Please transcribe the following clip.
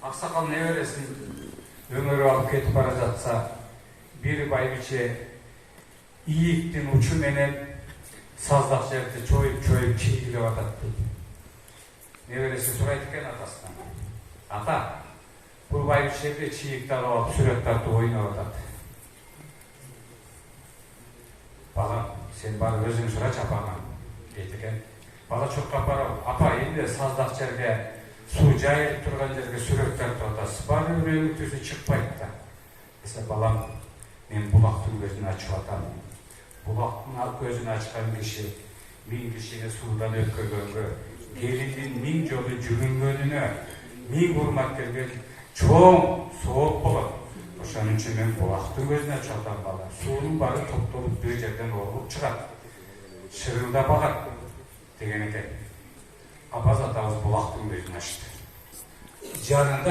Аксакал небересин өңөрү алып кетип бара жатса, бир байбиче ийиктин учу менен саздак жерди чоюп чийгилеп атат дейт. Небереси сурайт экен атасынан: ата, бул байбичеде чийикти алып алып сүрөт тартып ойноп атат. Балам, сен барып өзүң сурачы апаңан дейт экен. Бала чуркап барып: апа, эмне саздак жерге, суу жайылып турган жерге сүрөт тартып атасыз, баары өнүктүүсү чыкпайт да. Десе: балам, мен булактын көзүн ачып атам. Булактын көзүн ачкан киши 1000 кишини суудан өткөргөнгө, келиндин 1000 жолу жүгүнгөнүнө 1000 урмат келген чоң сооп болот. Ошон үчүн мен булактын көзүн ачып атам бала. Суунун баары топтолуп бир жерден орулуп чыгат, шырылдап агат деген экен. Апаз атабыз булактын көзүн ачты. Жанында